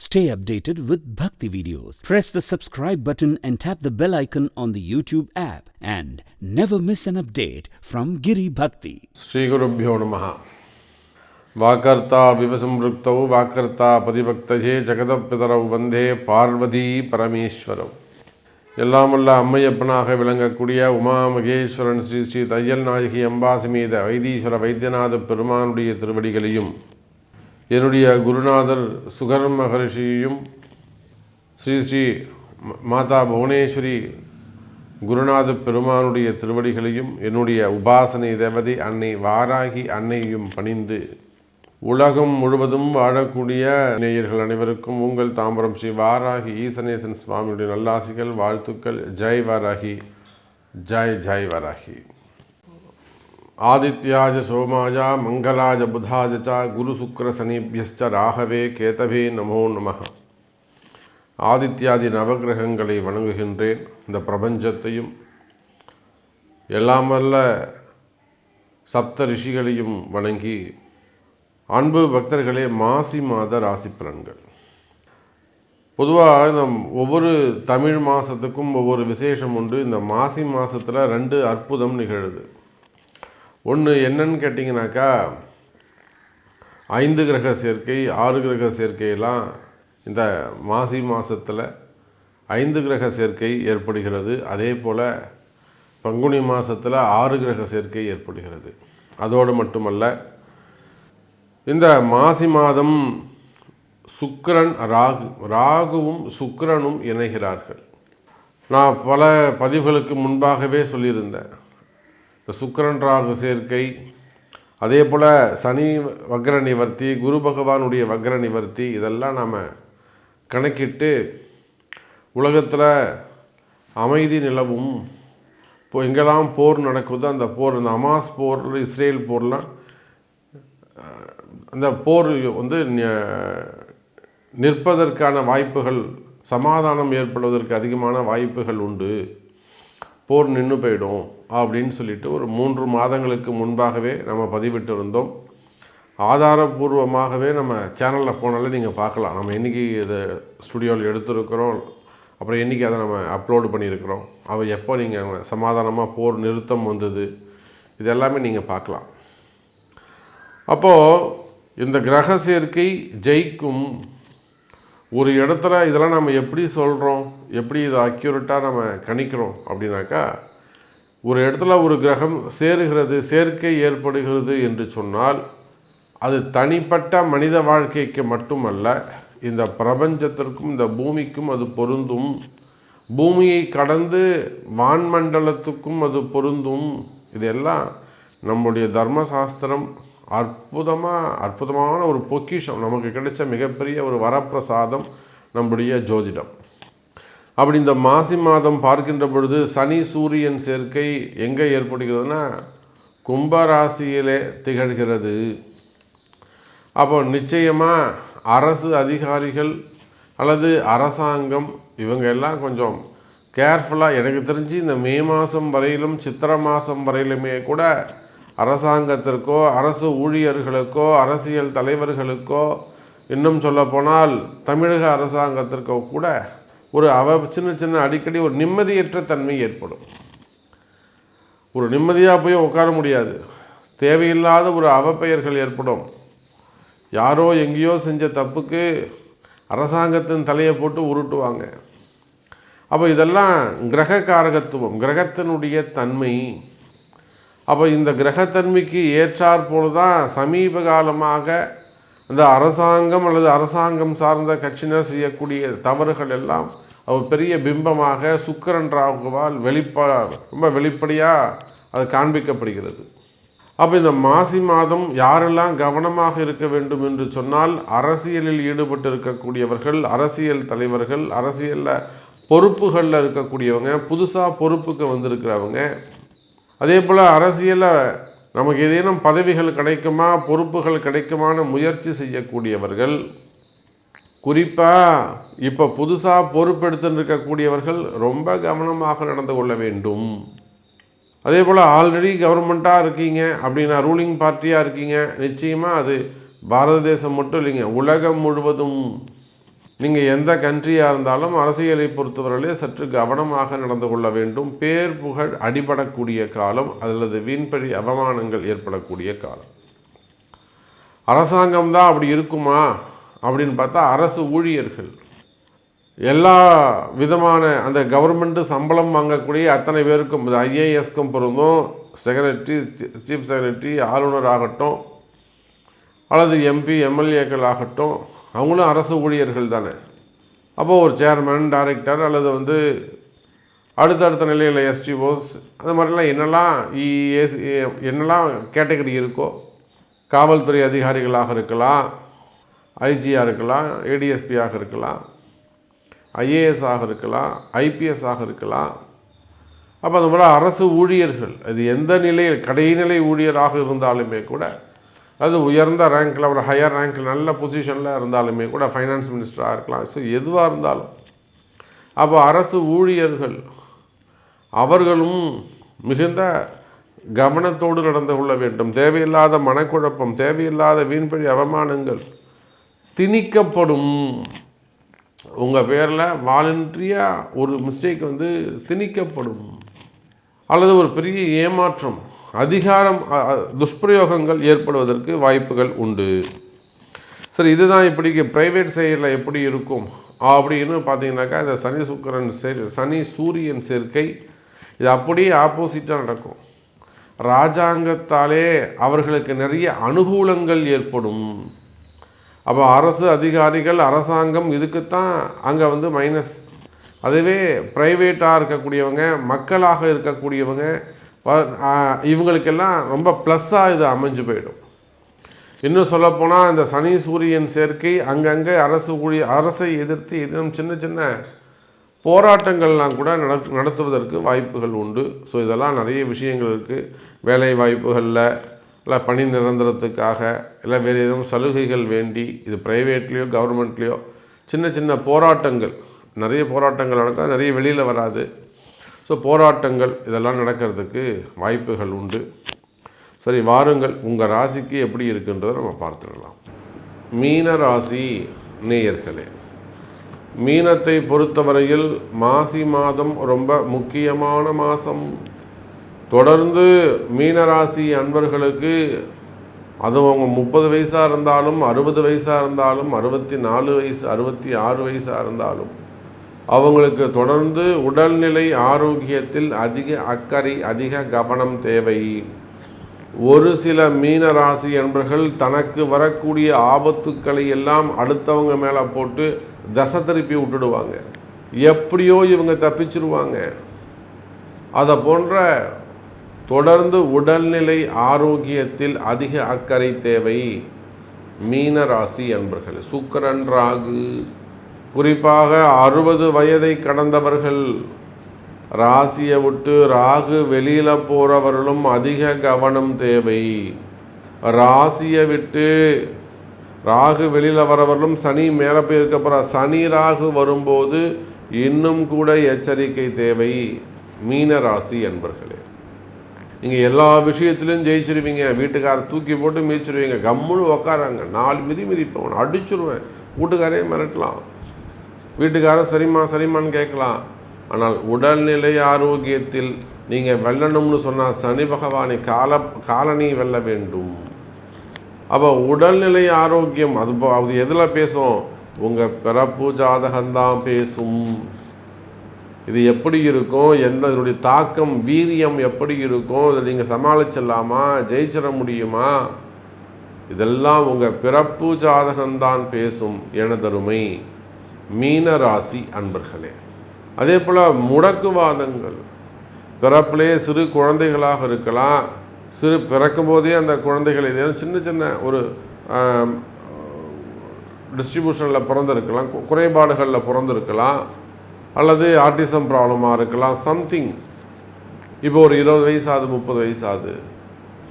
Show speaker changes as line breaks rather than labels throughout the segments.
Stay updated with Bhakti videos. Press the subscribe button and tap the bell icon on the YouTube app and never miss an update from Giri Bhakti.
Sri Gurubhyo Namaha. Vakarta Vivasamruktau Vakarta Paribhaktaje Jagadappitarau Vande Parvati Parameshwarau. எல்லாம் வல்ல அம்மையப்பனாக விளங்கக்கூடிய உமா மகேஸ்வரன் ஸ்ரீ ஸ்ரீ தையல் நாயகி அம்பாசமேத வைத்தீஸ்வர வைத்தியநாத பெருமானுடைய திருவடிகளையும் என்னுடைய குருநாதர் sugar மகரிஷியையும் Sri Sri மாதா புவனேஸ்வரி குருநாத பெருமானுடைய திருவடிகளையும் என்னுடைய உபாசனை தேவதை அன்னை வாராகி அன்னையையும் பணிந்து உலகம் முழுவதும் வாழக்கூடிய நேயர்கள் அனைவருக்கும் உங்கள் தாம்பரம் ஸ்ரீ வாராகி ஈசனேசன் சுவாமியுடைய நல்லாசிகள் வாழ்த்துக்கள். ஜெய் வாராகி, ஜெய் ஜெய் வாராகி. ஆதித்யாஜ சோமாஜா மங்களாஜ புதாஜ குரு சுக்ர சனிபியஸ்ச ராகவே கேதவே நமோ நமः. ஆதித்யாதி நவகிரகங்களை வணங்குகின்றேன். இந்த பிரபஞ்சத்தையும் எல்லாம் வல்ல சப்த ரிஷிகளையும் வணங்கி, அன்பு பக்தர்களே, மாசி மாத ராசி பலன்கள். பொதுவாக இந்த ஒவ்வொரு தமிழ் மாதத்துக்கும் ஒவ்வொரு விசேஷம் உண்டு. இந்த மாசி மாதத்தில் 2 அற்புதம் நிகழுது. ஒன்று என்னன்னு கேட்டிங்கனாக்கா, 5 கிரக சேர்க்கை 6 கிரக சேர்க்கையெல்லாம் இந்த மாசி மாதத்தில் 5 கிரக சேர்க்கை ஏற்படுகிறது. அதே போல் பங்குனி மாதத்தில் 6 கிரக சேர்க்கை ஏற்படுகிறது. அதோடு மட்டுமல்ல, இந்த மாசி மாதம் சுக்கிரன் ராகுவும் சுக்கிரனும் இணைகிறார்கள். நான் பல பதிவுகளுக்கு முன்பாகவே சொல்லியிருந்தேன். இந்த சுக்கிரன் ராகு சேர்க்கை, அதே போல் சனி வக்ர நிவர்த்தி, குரு பகவானுடைய வக்ர நிவர்த்தி, இதெல்லாம் நாம் கணக்கிட்டு உலகத்தில் அமைதி நிலவும். இப்போ எங்கெல்லாம் போர் நடக்குதோ அந்த போர், இந்த அமாஸ் போர், இஸ்ரேல் போர்லாம், அந்த போர் நிற்பதற்கான வாய்ப்புகள், சமாதானம் ஏற்படுவதற்கு அதிகமான வாய்ப்புகள் உண்டு, போர் நின்று போயிடும் அப்படின்னு சொல்லிட்டு ஒரு 3 மாதங்களுக்கு முன்பாகவே நம்ம பதிவிட்டு இருந்தோம். ஆதாரபூர்வமாகவே நம்ம சேனலில் போனாலே நீங்கள் பார்க்கலாம். நம்ம என்றைக்கு இதை ஸ்டுடியோவில் எடுத்துருக்கிறோம், அப்புறம் என்றைக்கு அதை நம்ம அப்லோடு பண்ணியிருக்கிறோம், அவள் எப்போ நீங்கள் சமாதானமாக போர் நிறுத்தம் வந்தது, இது எல்லாமே நீங்கள் பார்க்கலாம். அப்போது இந்த கிரக சேர்க்கை ஜெயிக்கும் ஒரு இடத்துல இதெல்லாம் நம்ம எப்படி சொல்கிறோம், எப்படி இதை அக்யூரேட்டாக நம்ம கணிக்கிறோம் அப்படின்னாக்கா, ஒரு இடத்துல ஒரு கிரகம் சேருகிறது, சேர்க்கை ஏற்படுகிறது என்று சொன்னால் அது தனிப்பட்ட மனித வாழ்க்கைக்கு மட்டுமல்ல, இந்த பிரபஞ்சத்திற்கும் இந்த பூமிக்கும் அது பொருந்தும். பூமியை கடந்து வான்மண்டலத்துக்கும் அது பொருந்தும். இதெல்லாம் நம்முடைய தர்மசாஸ்திரம் அற்புதமான ஒரு பொக்கிஷம், நமக்கு கிடைச்ச மிகப்பெரிய ஒரு வரப்பிரசாதம் நம்முடைய ஜோதிடம். அப்படி இந்த மாசி மாதம் பார்க்கின்ற பொழுது சனி சூரியன் சேர்க்கை எங்கே ஏற்படுகிறதுனா கும்பராசியிலே திகழ்கிறது. அப்போ நிச்சயமாக அரசு அதிகாரிகள் அல்லது அரசாங்கம் இவங்க எல்லாம் கொஞ்சம் கேர்ஃபுல்லாக, எனக்கு தெரிஞ்சு இந்த மே மாதம் வரையிலும் சித்திரை மாதம் வரையிலுமே கூட அரசாங்கத்திற்கோ அரசு ஊழியர்களுக்கோ அரசியல் தலைவர்களுக்கோ, இன்னும் சொல்லப்போனால் தமிழக அரசாங்கத்திற்கோ கூட ஒரு சின்ன அடிக்கடி ஒரு நிம்மதியற்ற தன்மை ஏற்படும். ஒரு நிம்மதியாக போய் உட்கார முடியாது. தேவையில்லாத ஒரு அவப்பெயர்கள் ஏற்படும். யாரோ எங்கேயோ செஞ்ச தப்புக்கு அரசாங்கத்தின் தலையை போட்டு உருட்டுவாங்க. அப்போ இதெல்லாம் கிரக காரகத்துவம், கிரகத்தினுடைய தன்மை. அப்போ இந்த கிரகத்தன்மைக்கு ஏற்றாற் போல தான் சமீப காலமாக இந்த அரசாங்கம் அல்லது அரசாங்கம் சார்ந்த கட்சியினர் செய்யக்கூடிய தவறுகள் எல்லாம் பெரிய பிம்பமாக சுக்கிரன் ராகுவால் ரொம்ப வெளிப்படையாக அது காண்பிக்கப்படுகிறது. அப்போ இந்த மாசி மாதம் யாரெல்லாம் கவனமாக இருக்க வேண்டும் என்று சொன்னால், அரசியலில் ஈடுபட்டு இருக்கக்கூடியவர்கள், அரசியல் தலைவர்கள், அரசியலில் பொறுப்புகளில் இருக்கக்கூடியவங்க, புதுசாக பொறுப்புக்கு வந்திருக்கிறவங்க, அதே போல் அரசியலில் நமக்கு ஏதேனும் பதவிகள் கிடைக்குமா, பொறுப்புகள் கிடைக்குமான முயற்சி செய்யக்கூடியவர்கள், குறிப்பாக இப்போ புதுசாக பொறுப்பெடுத்துன்னு இருக்கக்கூடியவர்கள் ரொம்ப கவனமாக நடந்து கொள்ள வேண்டும். அதே போல் ஆல்ரெடி கவர்மெண்ட்டாக இருக்கீங்க அப்படின்னா, ரூலிங் பார்ட்டியாக இருக்கீங்க, நிச்சயமாக அது பாரத தேசம் மட்டும் இல்லைங்க, உலகம் முழுவதும் நீங்கள் எந்த கண்ட்ரியாக இருந்தாலும் அரசியலை பொறுத்தவரையிலே சற்று கவனமாக நடந்து கொள்ள வேண்டும். பேர் புகழ் அடிபடக்கூடிய காலம் அல்லது வீண்பழி அவமானங்கள் ஏற்படக்கூடிய காலம். அரசாங்கம் தான் அப்படி இருக்குமா அப்படின்னு பார்த்தா அரசு ஊழியர்கள் எல்லா விதமான அந்த கவர்மெண்ட்டு சம்பளம் வாங்கக்கூடிய அத்தனை பேருக்கும் ஐஏஎஸ்க்கும் பொருந்தும். செக்ரட்டரி, சீஃப் செக்ரட்டரி, ஆளுநர் ஆகட்டும் அல்லது எம்பி, எம்எல்ஏக்கள் ஆகட்டும், அவங்களும் அரசு ஊழியர்கள் தானே. அப்போது ஒரு சேர்மன், டைரக்டர் அல்லது அடுத்தடுத்த நிலையில் எஸ்டிஓஸ் அது மாதிரிலாம் என்னெல்லாம் கேட்டகரி இருக்கோ, காவல்துறை அதிகாரிகளாக இருக்கலாம், ஐஜியாக இருக்கலாம், ஏடிஎஸ்பியாக இருக்கலாம், ஐஏஎஸ் ஆக இருக்கலாம், ஐபிஎஸ் ஆக இருக்கலாம். அப்போ அந்த மாதிரி அரசு ஊழியர்கள் அது எந்த நிலையில் கடைநிலை ஊழியராக இருந்தாலுமே கூட, அது உயர்ந்த ரேங்கில் ஒரு ஹையர் ரேங்கில் நல்ல பொசிஷனில் இருந்தாலுமே கூட, ஃபைனான்ஸ் மினிஸ்டராக இருக்கலாம், ஸோ எதுவாக இருந்தாலும் அப்போ அரசு ஊழியர்கள் அவர்களும் மிகுந்த கவனத்தோடு நடந்து கொள்ள வேண்டும். தேவையில்லாத மனக்குழப்பம், தேவையில்லாத வீண்பழி அவமானங்கள் திணிக்கப்படும். உங்கள் பேரில் வாலண்டரியாக ஒரு மிஸ்டேக் திணிக்கப்படும் அல்லது ஒரு பெரிய ஏமாற்றம், அதிகாரம் துஷ்பிரயோகங்கள் ஏற்படுவதற்கு வாய்ப்புகள் உண்டு. சரி, இதுதான் இப்படி ப்ரைவேட் சைடில் எப்படி இருக்கும் அப்படின்னு பார்த்தீங்கன்னாக்கா, இந்த சனி சூரியன் சேர்க்கை இது அப்படியே ஆப்போசிட்டாக நடக்கும். ராஜாங்கத்தாலே அவர்களுக்கு நிறைய அனுகூலங்கள் ஏற்படும். அப்போ அரசு அதிகாரிகள், அரசாங்கம் இதுக்குத்தான் அங்கே மைனஸ். அதுவே ப்ரைவேட்டாக இருக்கக்கூடியவங்க, மக்களாக இருக்கக்கூடியவங்க, இவங்களுக்கெல்லாம் ரொம்ப ப்ளஸ்ஸாக இது அமைஞ்சு போயிடும். இன்னும் சொல்லப்போனால் இந்த சனி சூரியன் சேர்க்கை அங்கங்கே அரசை எதிர்த்து இன்னும் சின்ன சின்ன போராட்டங்கள்லாம் கூட நடத்துவதற்கு வாய்ப்புகள் உண்டு. ஸோ இதெல்லாம் நிறைய விஷயங்கள் இருக்குது. வேலை வாய்ப்புகளில் இல்லை பணி நிரந்தரத்துக்காக இல்லை வேறு எதுவும் சலுகைகள் வேண்டி இது ப்ரைவேட்லேயோ கவர்மெண்ட்லேயோ சின்ன சின்ன போராட்டங்கள், நிறைய போராட்டங்கள் நடக்கும், நிறைய வெளியில் வராது. ஸோ போராட்டங்கள் இதெல்லாம் நடக்கிறதுக்கு வாய்ப்புகள் உண்டு. சரி, வாருங்கள் உங்கள் ராசிக்கு எப்படி இருக்குன்றதை நம்ம பார்த்துடலாம். மீன ராசி நேயர்களே, மீனத்தை பொறுத்தவரையில் மாசி மாதம் ரொம்ப முக்கியமான மாதம். தொடர்ந்து மீனராசி அன்பர்களுக்கு அதுவும் அவங்க 30 வயசாக இருந்தாலும், 60 வயசாக இருந்தாலும், 64 வயசு, 66 வயசாக இருந்தாலும் அவங்களுக்கு தொடர்ந்து உடல்நிலை ஆரோக்கியத்தில் அதிக அக்கறை, அதிக கவனம் தேவை. ஒரு சில மீனராசி அன்பர்கள் தனக்கு வரக்கூடிய ஆபத்துக்களை எல்லாம் அடுத்தவங்க மேலே போட்டு தசை திருப்பி விட்டுடுவாங்க. எப்படியோ இவங்க தப்பிச்சிருவாங்க. அதை போன்ற தொடர்ந்து உடல்நிலை ஆரோக்கியத்தில் அதிக அக்கறை தேவை மீனராசி அன்பர்கள். சுக்கிரன், ராகு, குறிப்பாக 60 வயதை கடந்தவர்கள், ராசியை விட்டு ராகு வெளியில் போகிறவர்களும் அதிக கவனம் தேவை. ராசியை விட்டு ராகு வெளியில் வரவர்களும் சனி மேலே போயிருக்க போகிற சனி ராகு வரும்போது இன்னும் கூட எச்சரிக்கை தேவை மீனராசி அன்பர்களே. நீங்கள் எல்லா விஷயத்துலையும் ஜெயிச்சிருவீங்க, வீட்டுக்காரர் தூக்கி போட்டு மிதிச்சிருவீங்க, கம்முன்னு உக்காராங்க, 4 மிதி மிதிப்பவன் அடிச்சிருவேன், வீட்டுக்காரே மிரட்டலாம், வீட்டுக்காரர் சரிம்மான்னு கேட்கலாம். ஆனால் உடல்நிலை ஆரோக்கியத்தில் நீங்கள் வெல்லணும்னு சொன்னால் சனி பகவானை காலனி வெல்ல வேண்டும். அப்போ உடல்நிலை ஆரோக்கியம் அது எதில் பேசும்? உங்கள் பிறப்பு ஜாதகம்தான் பேசும். இது எப்படி இருக்கும், இதனுடைய தாக்கம் வீரியம் எப்படி இருக்கும், இதை நீங்கள் சமாளிச்சிடலாமா, ஜெயிச்சிட முடியுமா, இதெல்லாம் உங்கள் பிறப்பு ஜாதகம்தான் பேசும் எனதருமை மீனராசி அன்பர்களே. அதே போல் முடக்குவாதங்கள், பிறப்பிலே சிறு குழந்தைகளாக இருக்கலாம், பிறக்கும் போதே அந்த குழந்தைகள் சின்ன சின்ன ஒரு டிஸ்ட்ரிபியூஷனில் பிறந்திருக்கலாம், குறைபாடுகளில் பிறந்திருக்கலாம், அல்லது ஆட்டிசம் ப்ராப்ளமாக இருக்கலாம், சம்திங். இப்போ ஒரு 20 வயசாகுது, 30 வயசாகுது,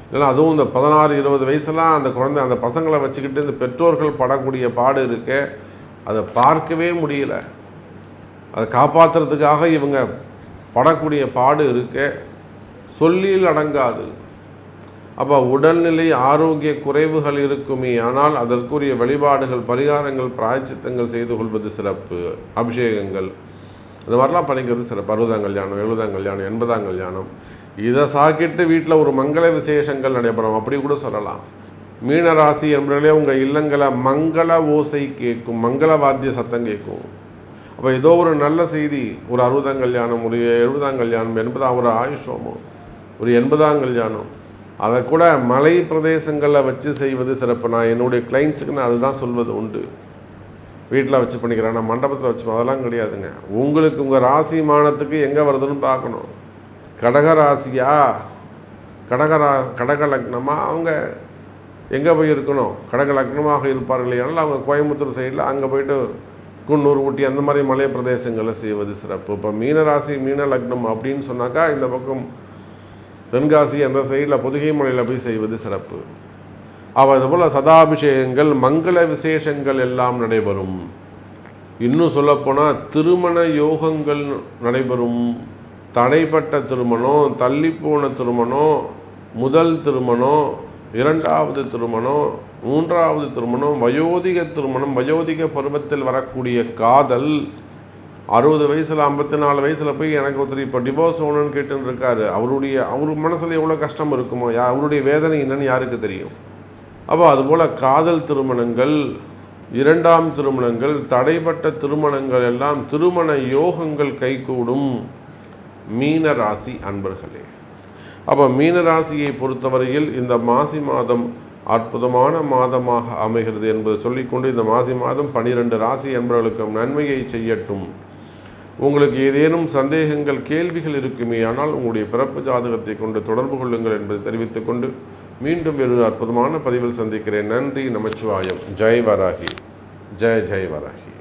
இல்லைன்னா அதுவும் இந்த 16-20 வயசுலாம் அந்த பசங்களை வச்சுக்கிட்டு இந்த பெற்றோர்கள் படக்கூடிய பாடு இருக்கு, அதை பார்க்கவே முடியல. அதை காப்பாற்றுறதுக்காக இவங்க படக்கூடிய பாடு இருக்கு, சொல்லில் அடங்காது. அப்போ உடல்நிலை ஆரோக்கிய குறைவுகள் இருக்குமே, ஆனால் அதற்குரிய வழிபாடுகள், பரிகாரங்கள், பிராயச்சித்தங்கள் செய்து கொள்வது சிறப்பு. அபிஷேகங்கள் இந்த மாதிரிலாம் பண்ணிக்கிறது சிறப்பு. 60ஆம் கல்யாணம், 70ஆம் கல்யாணம், 80ஆம் கல்யாணம், இதை சாக்கிட்டு வீட்டில் ஒரு மங்கள விசேஷங்கள் நடைபெறும், அப்படி கூட சொல்லலாம். மீனராசி என்பவர்களே, உங்கள் இல்லங்களை மங்கள ஓசை கேட்கும், மங்கள வாத்திய சத்தம் கேட்கும். அப்போ ஏதோ ஒரு நல்ல செய்தி, ஒரு 60ஆம் கல்யாணம், ஒரு 70ஆம் கல்யாணம், 80ஆம் ஒரு ஆயுஷோமம், ஒரு 80ஆம் கல்யாணம், அதை கூட மலை பிரதேசங்களில் வச்சு செய்வது சிறப்பு. நான் என்னுடைய கிளைண்ட்ஸுக்கு நான் அதுதான் சொல்வது உண்டு. வீட்டில் வச்சு பண்ணிக்கிறேன், நான் மண்டபத்தில் வச்சு, அதெல்லாம் கிடையாதுங்க. உங்களுக்கு உங்கள் ராசி மானத்துக்கு எங்கே வருதுன்னு பார்க்கணும். கடக ராசியா, கடக லக்னமாக அவங்க எங்கே போய் இருக்கணும், கடக லக்னமாக இருப்பார்கள். ஏன்னால் அவங்க கோயம்புத்தூர் சைடில் அங்கே போய்ட்டு குன்னூர், ஊட்டி அந்த மாதிரி மலை பிரதேசங்களில் செய்வது சிறப்பு. இப்போ மீனராசி, மீன லக்னம் அப்படின்னு சொன்னாக்கா இந்த பக்கம் தென்காசி அந்த சைடில் பொதிகை மலையில் போய் செய்வது சிறப்பு. அதுபோல் சதாபிஷேகங்கள், மங்கள விசேஷங்கள் எல்லாம் நடைபெறும். இன்னும் சொல்லப்போனால் திருமண யோகங்கள் நடைபெறும். தடைப்பட்ட திருமணம், தள்ளிப்போன திருமணம், முதல் திருமணம், இரண்டாவது திருமணம், மூன்றாவது திருமணம், வயோதிக திருமணம், வயோதிக பருவத்தில் வரக்கூடிய காதல், 60 வயசில் 54 வயசில் போய் எனக்கு ஒருத்தர் இப்போ டிவோர்ஸ் ஓணுன்னு கேட்டுன்னு இருக்காரு. அவர் மனசில் எவ்வளோ கஷ்டம் இருக்குமோ, அவருடைய வேதனை என்னன்னு யாருக்கு தெரியும். அப்போ அதுபோல் காதல் திருமணங்கள், இரண்டாம் திருமணங்கள், தடைப்பட்ட திருமணங்கள் எல்லாம் திருமண யோகங்கள் கைகூடும் மீன ராசி அன்பர்களே. அப்போ மீனராசியை பொறுத்தவரையில் இந்த மாசி மாதம் அற்புதமான மாதமாக அமைகிறது என்பதை சொல்லிக்கொண்டு, இந்த மாசி மாதம் 12 ராசி என்பவர்களுக்கும் நன்மையை செய்யட்டும். உங்களுக்கு ஏதேனும் சந்தேகங்கள், கேள்விகள் இருக்குமே ஆனால் உங்களுடைய பிறப்பு ஜாதகத்தை கொண்டு தொடர்பு கொள்ளுங்கள் என்பதை தெரிவித்துக்கொண்டு மீண்டும் வேறு அற்புதமான பதிவில் சந்திக்கிறேன். நன்றி, நமச்சிவாயம். ஜெய் வராகி, ஜெய் ஜெய் வராகி.